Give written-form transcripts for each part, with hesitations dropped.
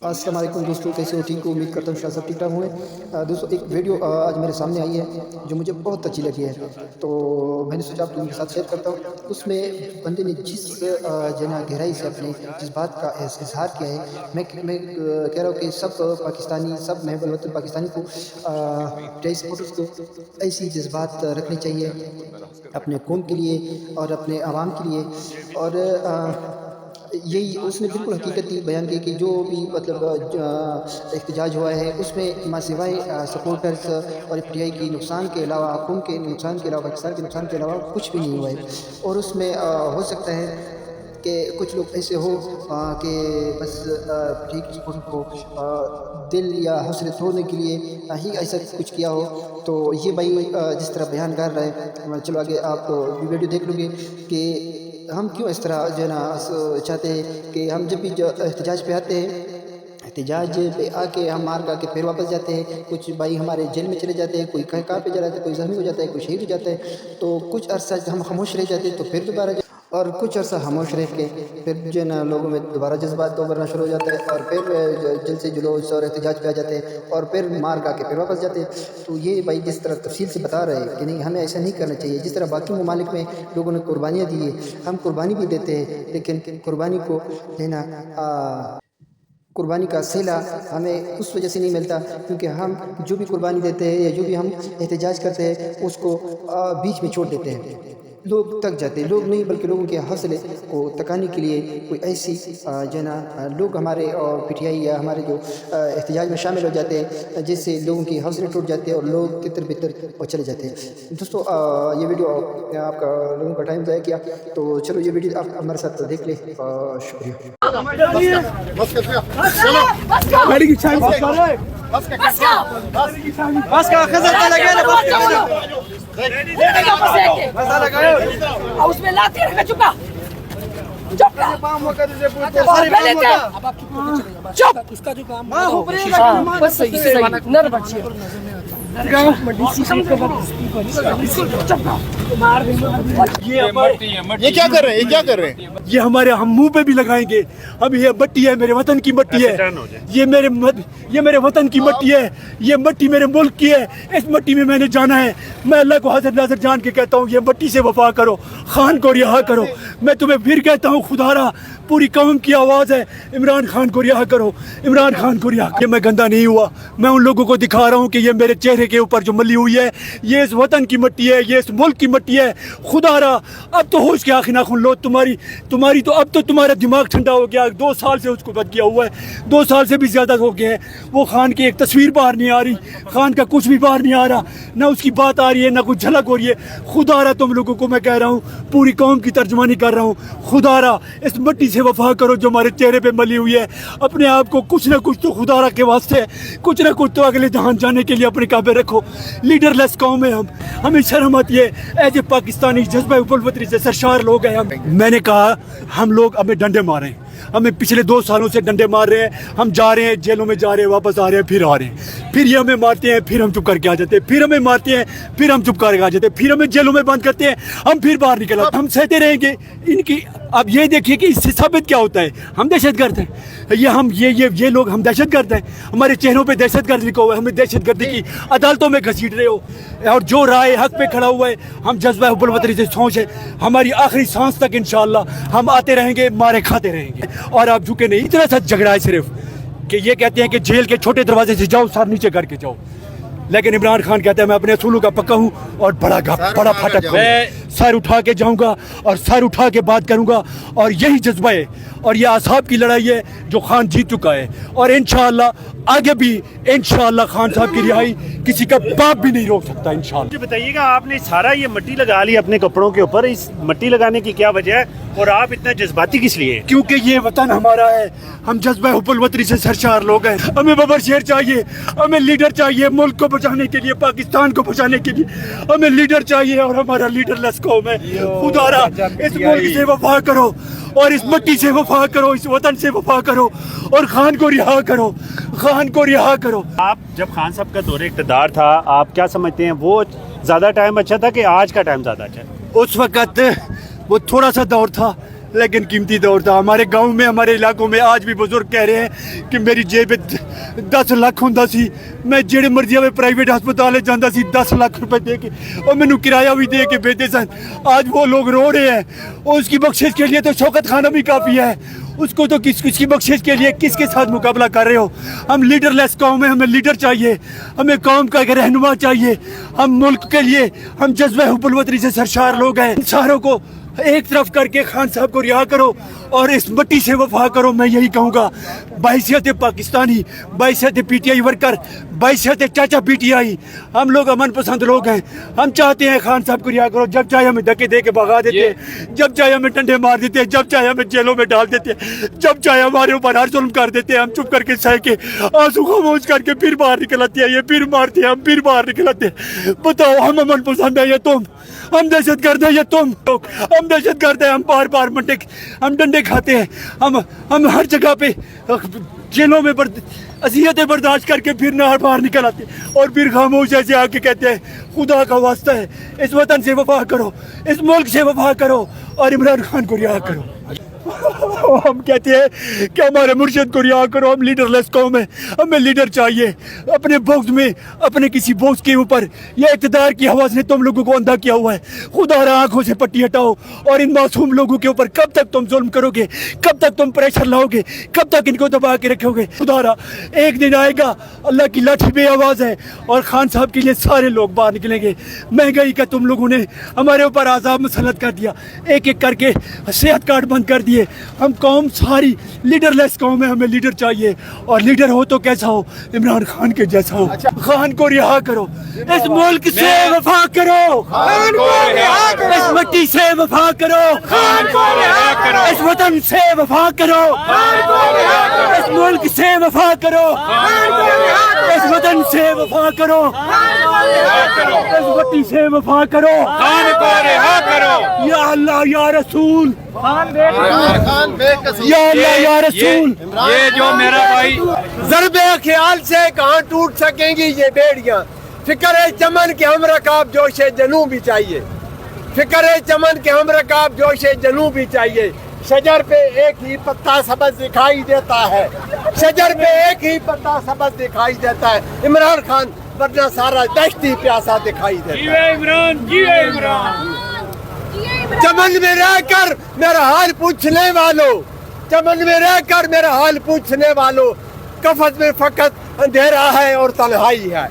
अस्सलाम वालेकुम दोस्तों, कैसे हो? ठीक हो? उम्मीद करता हूँ शायद सब ठीक ठाक हुए। दोस्तों एक वीडियो आज मेरे सामने आई है जो मुझे बहुत अच्छी लगी है, तो मैंने सोचा आप लोगों के साथ शेयर करता हूँ। उसमें बंदे ने जिस जना गहराई से अपने जिस बात का इजहार किया है, मैं कह रहा हूँ कि सब पाकिस्तानी, सब महबूब वतन पाकिस्तानी को, पीटीआई सपोर्टर्स को ऐसी जज्बात रखने चाहिए अपने कौम के लिए और अपने आवाम के लिए। और यही उसने बिल्कुल हकीकत ही बयान की कि जो भी मतलब एहतजाज हुआ है उसमें मां सिवाय सपोर्टर्स और पीटीआई की नुकसान के अलावा, कौम के नुकसान के अलावा, पाकिस्तान के नुकसान के अलावा कुछ भी नहीं हुआ है। और उसमें हो सकता है कि कुछ लोग ऐसे हो कि बस पीटीआई की सपोर्ट को दिल या हौसले तोड़ने के लिए ही ऐसा कुछ किया हो। तो ये भाई जिस तरह बयान कर रहा है, चलो आगे आप वीडियो देख लोगे कि हम क्यों इस तरह जो है ना चाहते हैं कि हम जब भी जो एहतजाज पे आते हैं, एहतजाज पे आके हम मार खा के फिर वापस जाते हैं। कुछ भाई हमारे जेल में चले जाते हैं, कोई कहाँ पे जा जाता है, कोई ज़ख्मी हो जाता है, कोई शहीद हो जाता है। तो कुछ अरसा हम खामोश रह जाते हैं, तो फिर दोबारा और कुछ अर्सा खामोश रह के फिर जो है ना लोगों में दोबारा जज्बात उभरना शुरू हो जाता है और फिर जल से जुलूस और एहतजाज पे आ जाते हैं और फिर मार खा के फिर वापस जाते हैं। तो ये भाई जिस तरह तफसील से बता रहे हैं कि नहीं, हमें ऐसा नहीं करना चाहिए। जिस तरह बाकी ममालिक में लोगों ने कुर्बानियाँ दी है, हम कुर्बानी भी देते हैं, लेकिन कुर्बानी को लेना कुर्बानी का सिला हमें उस वजह से नहीं मिलता क्योंकि हम जो भी कुर्बानी देते हैं या जो भी हम एहतजाज करते हैं उसको बीच में छोड़ देते हैं। लोग तक जाते हैं, लोग नहीं बल्कि लोगों के हौसले को तकाने के लिए कोई ऐसी जो ना लोग हमारे और पीटीआई या हमारे जो एहतजाज में शामिल हो जाते हैं जिससे लोगों की हौसले टूट जाते हैं और लोग तितर बितर और चले जाते हैं। दोस्तों ये वीडियो आपका लोगों का टाइम ज़ाया किया, तो चलो ये वीडियो आप हमारे साथ देख ले। शुक्रिया। उसमें लाती है चुका चुप उसका जो काम बस नर बच्चे ये क्या कर रहे हैं? ये क्या कर रहे हैं? ये हमारे हम मुंह पे भी लगाएंगे। अब ये मट्टी है, मेरे वतन की मट्टी है, ये मेरे वतन की मट्टी है, ये मट्टी मेरे मुल्क की है। इस मट्टी में मैंने जाना है। मैं अल्लाह को हाजिर नाज़िर जान के कहता हूँ, ये मट्टी से वफा करो, खान को रिहा करो। मैं तुम्हें फिर कहता हूँ, खुदारा पूरी कौम की आवाज़ है, इमरान खान को रिहा करो, इमरान खान को रिहा। ये मैं गंदा नहीं हुआ, मैं उन लोगों को दिखा रहा हूँ कि ये मेरे चेहरे के ऊपर जो मली हुई है, ये इस वतन की मट्टी है, ये इस मुल्क की मट्टी है। खुदारा अब तो होश के आखिर नाखुन लो। तुम्हारी तो अब तो तुम्हारा दिमाग ठंडा हो गया। 2 साल से उसको बद किया हुआ है, 2 साल से भी ज़्यादा हो गए हैं। वो खान की एक तस्वीर बाहर नहीं आ रही, खान का कुछ भी बाहर नहीं आ रहा, ना उसकी बात आ रही है, ना कुछ झलक हो रही है। खुदारा तुम लोगों को मैं कह रहा हूँ, पूरी कौम की तर्जुमानी कर रहा हूँ, खुदारा इस मट्टी से वफा करो जो हमारे चेहरे पे मली हुई है। अपने आप को कुछ ना कुछ तो खुदारा के वास्ते, कुछ ना कुछ तो अगले जहान जाने के लिए अपने काबे रखो। लीडरलेस कौम है हम, हमें शर्म आती है। एज ए पाकिस्तानी जज्बा उबुलवतनी से सरशार लोग हैं हम। मैंने कहा हम लोग हमें डंडे मारें, हमें पिछले 2 सालों से डंडे मार रहे हैं। हम जा रहे हैं, जेलों में जा रहे हैं, वापस आ रहे हैं, फिर आ रहे हैं, फिर ये हमें मारते हैं, फिर हम चुप करके आ जाते हैं, फिर हमें मारते हैं, फिर हम चुप करके आ जाते हैं, फिर हमें जेलों में बंद करते हैं, हम फिर बाहर निकल आते हैं। हम सहते रहेंगे इनकी। अब ये देखिए कि इससे साबित क्या होता है, हम दहशतगर्द हैं। ये लोग हम दहशतगर्द हैं, हमारे चेहरों पे दहशतगर्द लिखा हुआ है। हमें दहशतगर्दी की अदालतों में घसीट रहे हो, और जो राय हक पे खड़ा हुआ है, हम जज्बा हुब्बुल-वतनी से सोच है, हमारी आखिरी सांस तक इंशाअल्लाह हम आते रहेंगे, मारे खाते रहेंगे और आप झुके नहीं। इतना सा झगड़ा है सिर्फ कि ये कहते हैं कि जेल के छोटे दरवाजे से जाओ, सर नीचे करके जाओ, लेकिन इमरान खान कहता है मैं अपने असूलों का पक्का हूँ और बड़ा फाटक हूँ। सर उठा के जाऊंगा और सर उठा के बात करूंगा, और यही जज्बा है और ये आसाब की लड़ाई है जो खान जीत चुका है। और इंशाअल्लाह आगे भी इंशाअल्लाह खान साहब की रिहाई किसी का बाप भी नहीं रोक सकता इंशाअल्लाह। बताइएगा, आपने सारा ये मिट्टी लगा ली अपने कपड़ों के ऊपर, इस मिट्टी लगाने की क्या वजह है और आप इतना जज्बाती किस लिए? क्योंकि ये वतन हमारा है, हम जज्बा हुब्बुल-वतनी से सरशार लोग हैं। हमें बबर शेर चाहिए, हमें लीडर चाहिए मुल्क को बचाने के लिए, पाकिस्तान को बचाने के लिए हमें लीडर चाहिए, और हमारा लीडरलेस कौम है। खुदारा इस मुल्क से वफा करो और इस मिट्टी से वफा करो, इस वतन से वफा करो और खान को रिहा करो, खान को रिहा करो। आप जब खान साहब का दौरे इक़्तिदार था, आप क्या समझते हैं, वो ज़्यादा टाइम अच्छा था कि आज का टाइम ज़्यादा अच्छा है? उस वक़्त वो थोड़ा सा दौर था लेकिन कीमती दौर था। हमारे गांव में, हमारे इलाकों में आज भी बुजुर्ग कह रहे हैं कि मेरी जेब में 10 ਲੱਖ ਹੁੰਦਾ ਸੀ, मैं ਜਿਹੜੇ ਮਰਜ਼ੀ ਆਵੇ ਪ੍ਰਾਈਵੇਟ ਹਸਪਤਾਲ ਜਾਂਦਾ ਸੀ 10 ਲੱਖ रुपए दे के, और मैंने किराया भी दे के भेजते सन। आज वो लोग रो रहे हैं, और उसकी बख्शिश के लिए तो शौकत खाना भी काफ़ी है। उसको तो किसकी बख्शिश के लिए किसके साथ मुकाबला कर रहे हो? हम लीडरलेस कौम है, हमें लीडर चाहिए, हमें कौम का एक रहनुमा चाहिए। हम मुल्क के लिए, हम जज्बे हुब्बुल वतनी से सरशार लोग हैं। इन सारों को एक तरफ करके खान साहब को रिहा करो और इस मिट्टी से वफा करो। मैं यही कहूँगा, बहैसियत पाकिस्तानी, बहैसियत PTI वर्कर, बहैसियत चाचा PTI, हम लोग अमन पसंद लोग हैं। हम चाहते हैं खान साहब को रिहा करो। जब चाहे हमें धक्के दे के भगा देते हैं, जब चाहे हमें डंडे मार देते हैं, जब चाहे हमें जेलों में डाल देते हैं, जब चाहे हमारे ऊपर हर जुल्म कर देते हैं। हम चुप करके सह के आंसू खामोश करके फिर बाहर निकल आते हैं, ये फिर मारते हैं, हम फिर बाहर निकल आते हैं। बताओ, हम अमन पसंद है या तुम? हम दहशत गर्द है या तुम लोग? हम दहशत गर्द है, हम बार बार हम डंडे खाते हैं, हम हर जगह पे जेलों में अज़ियतें बर्दाश्त करके फिर बाहर निकल आते हैं, और फिर खामोश ऐसे आके कहते हैं खुदा का वास्ता है, इस वतन से वफा करो, इस मुल्क से वफा करो और इमरान खान को रिहा करो। हम कहते हैं कि हमारे मुर्शिद को रिहा करो। हम लीडरलेस कौम है, हमें लीडर चाहिए। अपने बोझ में, अपने किसी बोझ के ऊपर यह इक़्तिदार की हवस ने तुम लोगों को अंधा किया हुआ है। खुदा आंखों से पट्टी हटाओ, और इन मासूम लोगों के ऊपर कब तक तुम जुल्म करोगे? कब तक तुम प्रेशर लाओगे? कब तक इनको दबा के रखोगे? खुदा एक दिन आएगा, अल्लाह की लाठी बे आवाज़ है, और खान साहब के लिए सारे लोग बाहर निकलेंगे। महंगाई का तुम लोगों ने हमारे ऊपर आज़ाब मुसल्लत कर दिया, एक एक करके सेहत कार्ड बंद कर दिए। हम कौम सारी लीडरलेस कौम है, हमें लीडर चाहिए, और लीडर हो तो कैसा हो? इमरान खान के जैसा हो। खान को रिहा करो, इस मुल्क से वफा करो, खान को रिहा करो, इस मिट्टी से वफा करो, खान को रिहा करो, इस वतन से वफा करो, खान को रिहा करो, इस मुल्क से वफा करो, खान को रिहा करो, इस वतन से वफा करो, खान को रिहा करो, इस मिट्टी से वफा करो, खान को रिहा करो। या अल्लाह या रसूल, या अल्लाह या रसूल। ये जो मेरा भाई ज़रबे ख्याल से कहाँ टूट सकेंगी ये बेड़ियाँ। फिक्र चमन के हम रकाब जोशे जनू भी चाहिए, फिक्र चमन के हम रकाब जोशे जनू भी चाहिए। शजर पे एक ही पत्ता सबज दिखाई देता है, शजर पे एक ही पत्ता सबज दिखाई देता है। इमरान खान वरना सारा दहशती प्यासा दिखाई देता है। इमरान, जी इमरान। चमन में रहकर मेरा हाल पूछने वालों, चमन में रहकर मेरा हाल पूछने वालों, कफस में फकत अंधेरा है और तन्हाई है।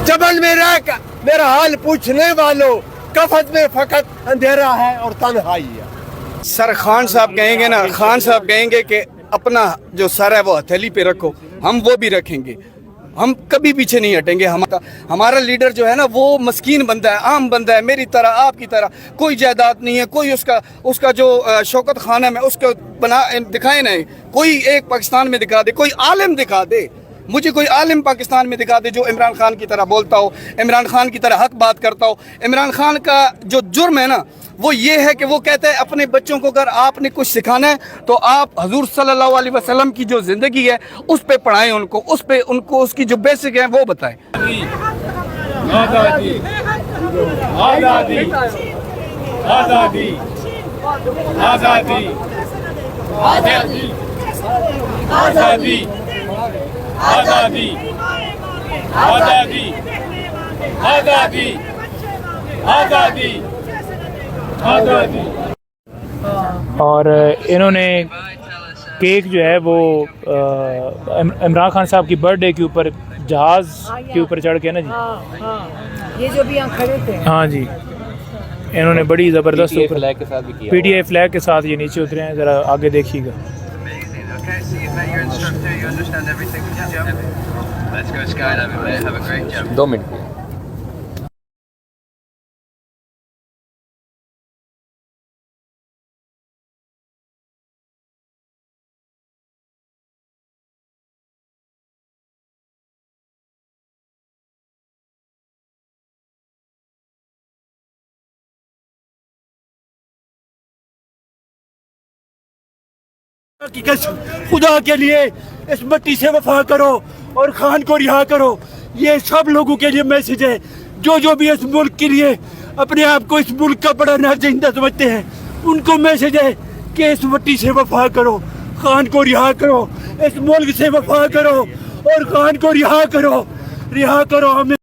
चमन में रहकर मेरा हाल पूछने वालों, कफस में फकत अंधेरा है और तन्हाई है। सर खान साहब कहेंगे ना, खान साहब कहेंगे कि अपना जो सर है वो हथेली पे रखो, हम वो भी रखेंगे, हम कभी पीछे नहीं हटेंगे। हमारा लीडर जो है ना वो मस्कीन बंदा है, आम बंदा है, मेरी तरह आपकी तरह, कोई जायदाद नहीं है, कोई उसका जो शौकत खाना में उसको बना दिखाए नहीं, कोई एक पाकिस्तान में दिखा दे, कोई आलिम दिखा दे, मुझे कोई आलिम पाकिस्तान में दिखा दे जो इमरान खान की तरह बोलता हो, इमरान खान की तरह हक बात करता हो। इमरान खान का जो जुर्म है ना वो ये है कि वो कहता है अपने बच्चों को अगर आपने कुछ सिखाना है तो आप हजूर सल्लल्लाहु अलैहि वसल्लम की जो ज़िंदगी है उस पे पढ़ाएं, उनको उसकी जो बेसिक है वो बताएं। आज़ादी, आज़ादी, आज़ादी, आज़ादी, आज़ादी, आज़ादी, आज़ादी, आज़ादी, आज़ादी, आज़ादी, आज़ादी। और इन्होंने केक जो है वो इमरान खान साहब की बर्थडे के ऊपर जहाज़ के ऊपर चढ़ के ना जी, ये जो भी यहाँ खड़े थे, हाँ जी, इन्होंने बड़ी ज़बरदस्त PTI फ्लैग के साथ ये नीचे उतरे हैं। ज़रा आगे देखिएगा। दो मिनट। की कसम, खुदा के लिए इस मिट्टी से वफा करो और खान को रिहा करो। ये सब लोगों के लिए मैसेज है जो भी इस मुल्क के लिए अपने आप को इस मुल्क का बड़ा नाजिंदा समझते हैं। उनको मैसेज है कि इस मट्टी से वफा करो, खान को रिहा करो, इस मुल्क से वफा करो और खान को रिहा करो हमें